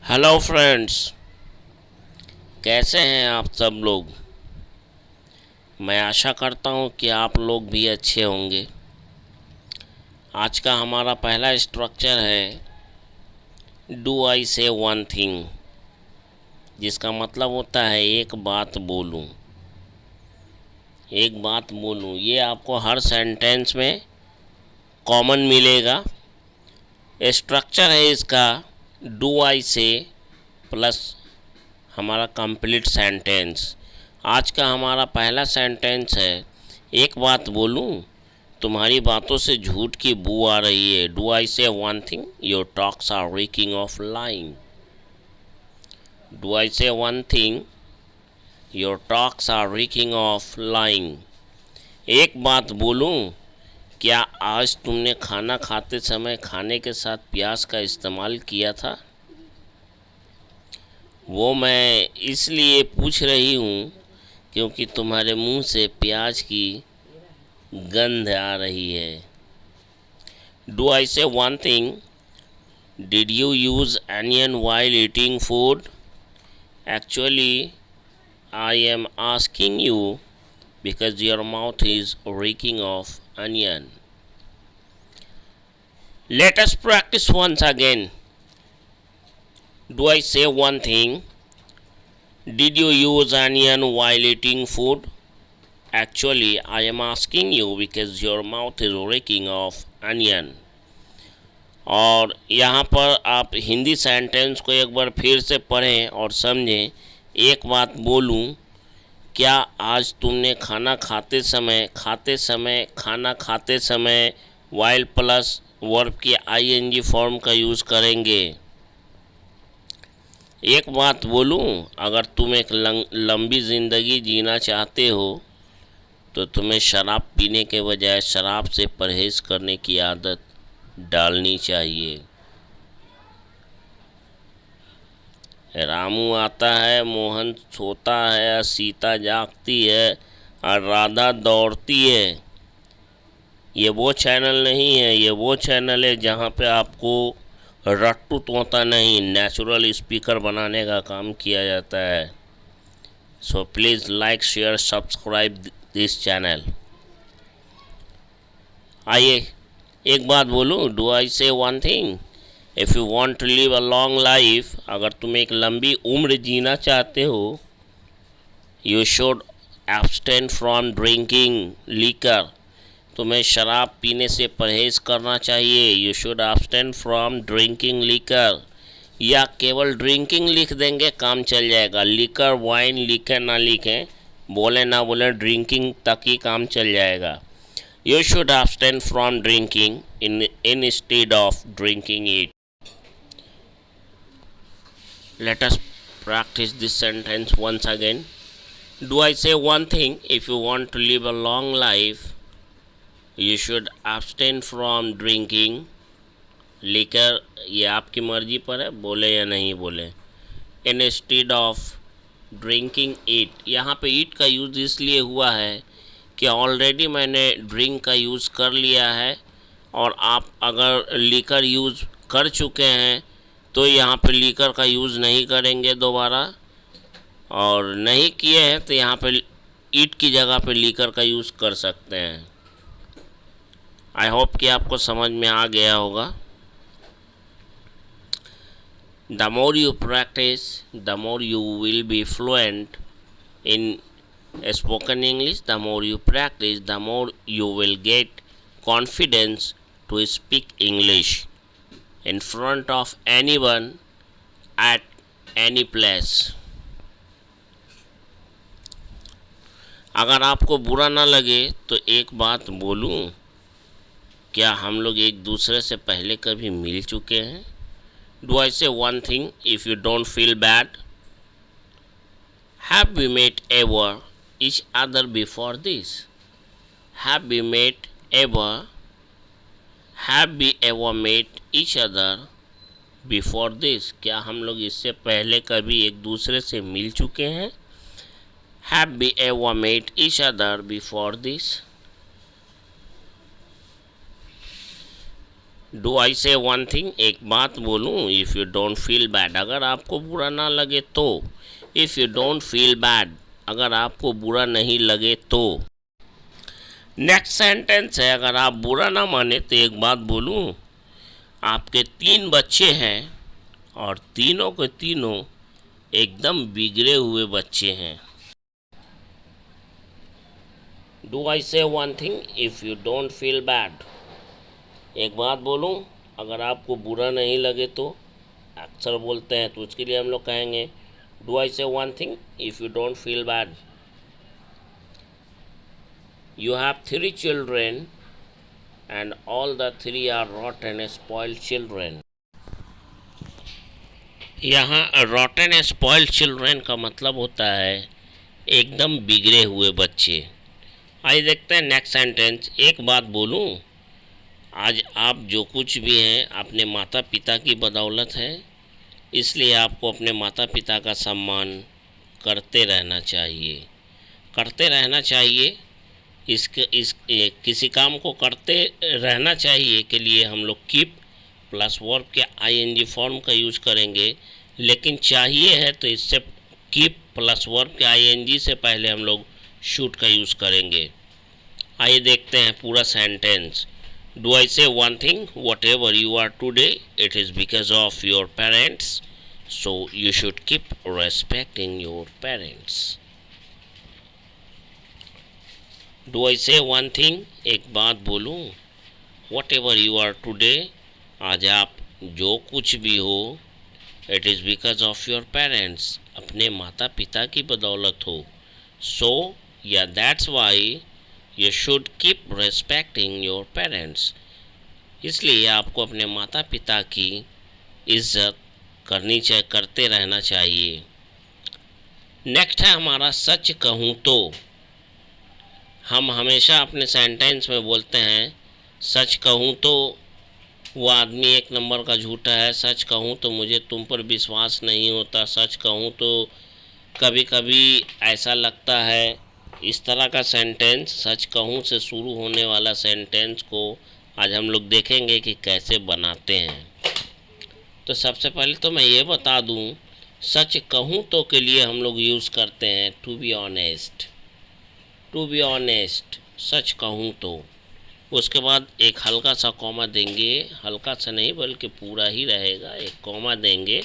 Hello friends, कैसे हैं आप सब लोग। मैं आशा करता हूं कि आप लोग भी अच्छे होंगे। आज का हमारा पहला स्ट्रक्चर है do I say one thing, जिसका मतलब होता है एक बात बोलूं। एक बात बोलूं, ये आपको हर सेंटेंस में कॉमन मिलेगा। स्ट्रक्चर है इसका डू आई से प्लस हमारा कंप्लीट सेंटेंस। आज का हमारा पहला सेंटेंस है एक बात बोलूं, तुम्हारी बातों से झूठ की बू आ रही है। Do I say one thing, your talks are reeking of lying। Do I say one thing, your talks are reeking of lying। एक बात बोलूं, क्या आज तुमने खाना खाते समय खाने के साथ प्याज का इस्तेमाल किया था? वो मैं इसलिए पूछ रही हूँ क्योंकि तुम्हारे मुंह से प्याज की गंध आ रही है। Do I say one thing, did you use onion while eating food? Actually I am asking you because your mouth is reeking of onion. Let us practise once again. Do I say one thing? Did you use onion while eating food? Actually, I am asking you because your mouth is reeking of onion। और यहाँ पर आप Hindi sentence को एक बार फिर से पढ़ें और समझें। एक बात बोलूं, क्या आज तुमने खाना खाते समय वाइल प्लस वर्ब की आईएनजी फॉर्म का यूज़ करेंगे। एक बात बोलूं, अगर तुम एक लंबी ज़िंदगी जीना चाहते हो तो तुम्हें शराब पीने के बजाय शराब से परहेज़ करने की आदत डालनी चाहिए। रामू आता है, मोहन सोता है, सीता जागती है और राधा दौड़ती है। ये वो चैनल नहीं है, ये वो चैनल है जहाँ पे आपको रट्टू तोता नहीं, नेचुरल स्पीकर बनाने का काम किया जाता है। So please like, share, subscribe this channel. आइए एक बात बोलूँ, do I say one thing, if you want to live a long life, अगर तुम एक लंबी उम्र जीना चाहते हो, you should abstain from drinking liquor, तुम्हें शराब पीने से परहेज़ करना चाहिए। You should abstain from drinking liquor, या केवल ड्रिंकिंग लिख देंगे काम चल जाएगा। लीकर वाइन लिखें ना लिखें, बोले ना बोले, ड्रिंकिंग तक ही काम चल जाएगा। You should abstain from drinking instead of drinking it. Let us practice this sentence once again. Do I say one thing, if you want to live a long life you should abstain from drinking liquor, ये आपकी मर्जी पर है, बोले या नहीं बोले। instead of drinking it, यहाँ पे it का यूज़ इसलिए हुआ है कि ऑलरेडी मैंने ड्रिंक का यूज़ कर लिया है, और आप अगर लीकर यूज़ कर चुके हैं तो यहाँ पे लीकर का यूज़ नहीं करेंगे दोबारा, और नहीं किए हैं तो यहाँ पे it की जगह पे लीकर का यूज़ कर सकते हैं। आई होप कि आपको समझ में आ गया होगा। The more you practise, the more you will be fluent in spoken English. The more you practise, the more you will get confidence to speak English in front of anyone at any place. अगर आपको बुरा ना लगे तो एक बात बोलूं, क्या हम लोग एक दूसरे से पहले कभी मिल चुके हैं? Do I say one thing, if you don't feel bad, have we met ever each other before this? Have we met ever, have we ever met each other before this? क्या हम लोग इससे पहले कभी एक दूसरे से मिल चुके हैं? Have we ever met each other before this? Do I say one thing, एक बात बोलूँ, if you don't feel bad, अगर आपको बुरा ना लगे तो। If you don't feel bad, अगर आपको बुरा नहीं लगे तो। नेक्स्ट सेंटेंस है, अगर आप बुरा ना माने तो एक बात बोलूँ, आपके 3 बच्चे हैं और तीनों के तीनों एकदम बिगड़े हुए बच्चे हैं। Do I say one thing if you don't feel bad, एक बात बोलूं, अगर आपको बुरा नहीं लगे तो। अक्सर बोलते हैं, तो उसके लिए हम लोग कहेंगे do I say one thing if you don't feel bad. You have 3 children and all the 3 are rotten and spoiled children. यहाँ रॉटन एंड स्पॉइल्ड चिल्ड्रेन का मतलब होता है एकदम बिगड़े हुए बच्चे। आइए देखते हैं नेक्स्ट सेंटेंस। एक बात बोलूं, आज आप जो कुछ भी हैं अपने माता पिता की बदौलत है, इसलिए आपको अपने माता पिता का सम्मान करते रहना चाहिए। करते रहना चाहिए, किसी काम को करते रहना चाहिए के लिए हम लोग कीप प्लस वर्ब के आईएनजी फॉर्म का यूज करेंगे, लेकिन चाहिए है तो इससे कीप प्लस वर्ब के आईएनजी से पहले हम लोग शूट का यूज़ करेंगे। आइए देखते हैं पूरा sentence. Do I say one thing, whatever you are today, it is because of your parents, so you should keep respecting your parents. Do I say one thing, एक बात बोलूं, whatever you are today, आज आप जो कुछ भी हो, it is because of your parents, अपने माता पिता की बदौलत हो। So, yeah, that's why you should keep respecting your parents, इसलिए आपको अपने माता पिता की इज्जत करते रहना चाहिए। नेक्स्ट है हमारा सच कहूँ तो। हम हमेशा अपने सेंटेंस में बोलते हैं सच कहूँ तो वो आदमी 1 नंबर का झूठा है, सच कहूँ तो मुझे तुम पर विश्वास नहीं होता, सच कहूँ तो कभी कभी ऐसा लगता है। इस तरह का सेंटेंस, सच कहूँ से शुरू होने वाला सेंटेंस को आज हम लोग देखेंगे कि कैसे बनाते हैं। तो सबसे पहले तो मैं ये बता दूं, सच कहूँ तो के लिए हम लोग यूज़ करते हैं to be honest. To be honest, सच कहूँ तो। उसके बाद एक हल्का सा कॉमा देंगे, हल्का सा नहीं बल्कि पूरा ही रहेगा, एक कॉमा देंगे।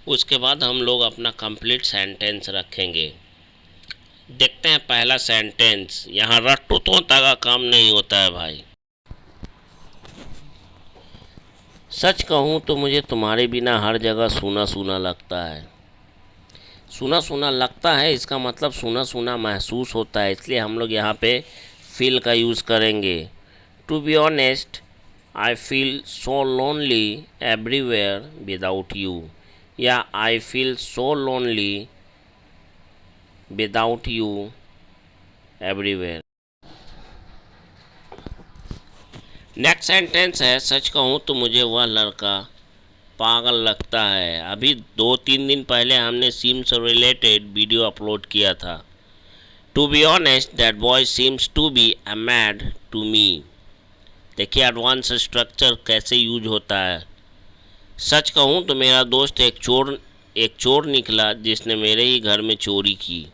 उसके बाद हम लोग अपना कंप्लीट सेंटेंस रखेंगे। देखते हैं पहला सेंटेंस। यहाँ रट्टू तोता का काम नहीं होता है भाई। सच कहूँ तो मुझे तुम्हारे बिना हर जगह सूना सूना लगता है। सूना सूना लगता है, इसका मतलब सूना सूना महसूस होता है, इसलिए हम लोग यहाँ पे फील का यूज़ करेंगे। To be honest, I feel so lonely everywhere without you, या I feel so lonely without you everywhere. Next sentence है, सच कहूँ तो मुझे वह लड़का पागल लगता है। अभी 2-3 दिन पहले हमने सिम से रिलेटेड वीडियो अपलोड किया था। To be honest, that boy seems to be a mad to me. देखिए एडवांस स्ट्रक्चर कैसे यूज होता है। सच कहूँ तो मेरा दोस्त एक चोर निकला जिसने मेरे ही घर में चोरी की।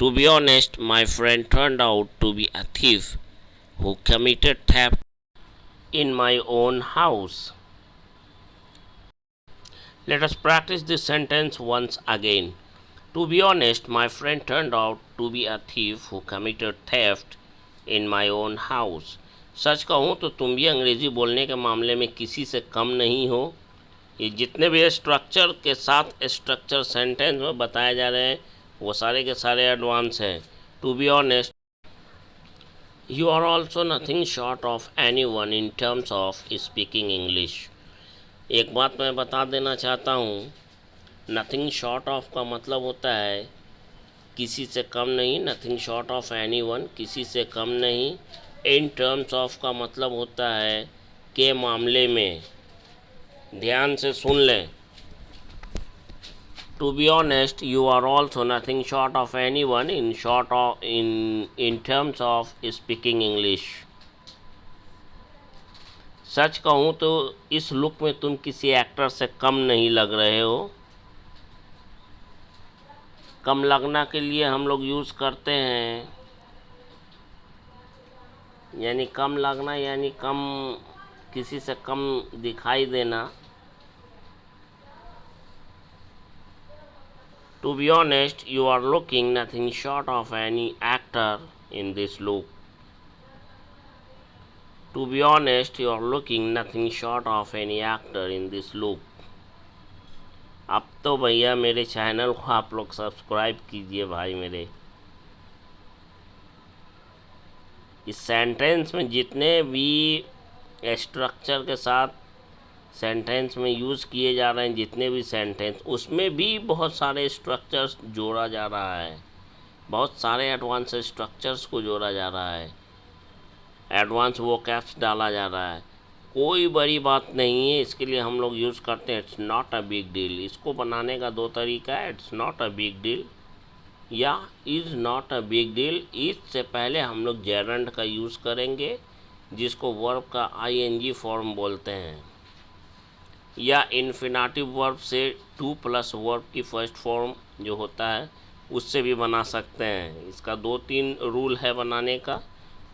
To be honest, my friend turned out to be a thief who committed theft in my own house. Let us practice this sentence once again. To be honest, my friend turned out to be a thief who committed theft in my own house. सच कहूँ तो तुम भी अंग्रेज़ी बोलने के मामले में किसी से कम नहीं हो। ये जितने भी स्ट्रक्चर के साथ स्ट्रक्चर सेंटेंस में बताए जा रहे हैं वो सारे के सारे एडवांस हैं। To be honest, you are also nothing short of anyone in terms of speaking English. एक बात मैं बता देना चाहता हूँ, नथिंग शॉर्ट ऑफ का मतलब होता है किसी से कम नहीं। Nothing short of any one, किसी से कम नहीं। इन टर्म्स ऑफ का मतलब होता है के मामले में। ध्यान से सुन लें। To be honest, you are also nothing short of anyone in terms of speaking English. सच कहूँ तो इस लुक में तुम किसी एक्टर से कम नहीं लग रहे हो। कम लगना के लिए हम लोग यूज़ करते हैं, यानी कम लगना यानी कम, किसी से कम दिखाई देना। To be honest, you are looking nothing short of any actor in this look. To be honest, you are looking nothing short of any actor in this look. अब तो भैया मेरे चैनल को आप लोग सब्सक्राइब कीजिए भाई मेरे। इस सेंटेंस में जितने भी स्ट्रक्चर के साथ सेंटेंस में यूज़ किए जा रहे हैं, जितने भी सेंटेंस, उसमें भी बहुत सारे स्ट्रक्चर्स जोड़ा जा रहा है, बहुत सारे एडवांस स्ट्रक्चर्स को जोड़ा जा रहा है, एडवांस वोकैब्स डाला जा रहा है। कोई बड़ी बात नहीं है, इसके लिए हम लोग यूज़ करते हैं it's not a big deal. इसको बनाने का दो तरीका है, it's not a big deal या is not a big deal. इससे पहले हम लोग जेरंड का यूज़ करेंगे, जिसको वर्ब का आईएनजी फॉर्म बोलते हैं, या इन्फिनेटिव वर्ब से टू प्लस वर्ब की फर्स्ट फॉर्म जो होता है उससे भी बना सकते हैं। इसका 2-3 रूल है बनाने का,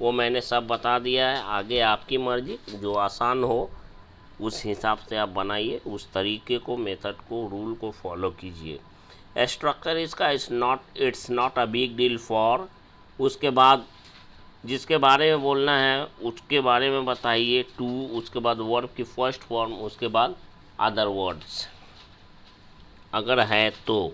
वो मैंने सब बता दिया है। आगे आपकी मर्जी, जो आसान हो उस हिसाब से आप बनाइए, उस तरीके को, मेथड को, रूल को फॉलो कीजिए। स्ट्रक्चर इसका it's not a big deal for, उसके बाद जिसके बारे में बोलना है उसके बारे में बताइए, टू, उसके बाद वर्ब की फर्स्ट फॉर्म, उसके बाद अदर वर्ड्स अगर है तो।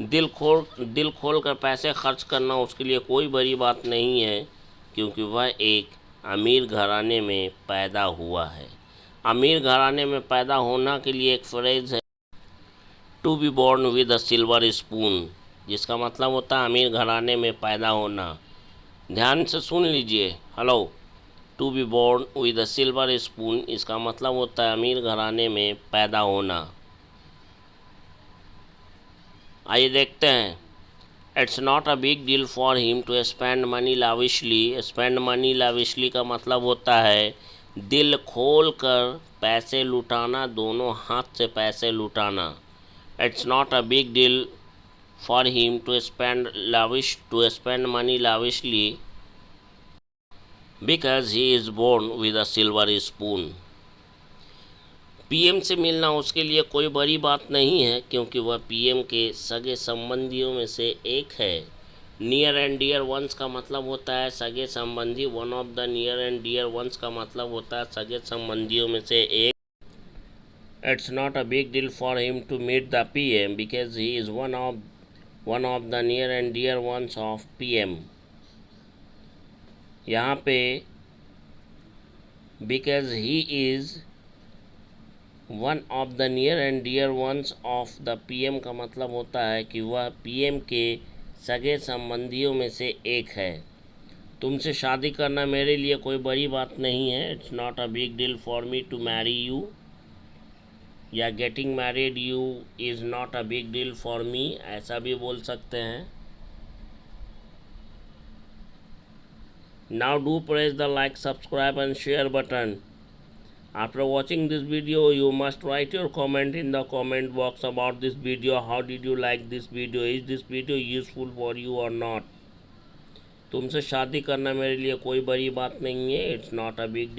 दिल खोल कर पैसे खर्च करना उसके लिए कोई बड़ी बात नहीं है, क्योंकि वह एक अमीर घराने में पैदा हुआ है। अमीर घराने में पैदा होना के लिए एक फ्रेज है, to be born with a silver spoon, जिसका मतलब होता है अमीर घराने में पैदा होना। ध्यान से सुन लीजिए, hello. To be born with a silver spoon, इसका मतलब होता है अमीर घराने में पैदा होना। आइए देखते हैं। It's not a big deal for him to spend money lavishly. Spend money lavishly का मतलब होता है दिल खोल कर पैसे लुटाना, दोनों हाथ से पैसे लुटाना। It's not a big deal for him to spend money lavishly because he is born with a silver spoon. PM से मिलना उसके लिए कोई बड़ी बात नहीं है, क्योंकि वह पीएम के सगे संबंधियों में से एक है। नियर एंड डियर वंस का मतलब होता है सगे संबंधी, one of the near and dear ones का मतलब होता है सगे संबंधियों में से एक। It's not a big deal for him to meet the PM because he is one of the near and dear ones of PM. यहाँ पे because he is one of the near and dear ones of the PM का मतलब होता है कि वह PM के सगे संबंधियों में से एक है। तुमसे शादी करना मेरे लिए कोई बड़ी बात नहीं है। It's not a big deal for me to marry you, या getting married you is not a big deal for me, ऐसा भी बोल सकते हैं। Now do press the like, subscribe and share button. After watching this video, you must write your comment in the comment box about this video. How did you like this video? Is this video useful for you or not? तुमसे शादी करना मेरे लिए कोई बड़ी बात नहीं है। It's not a big deal.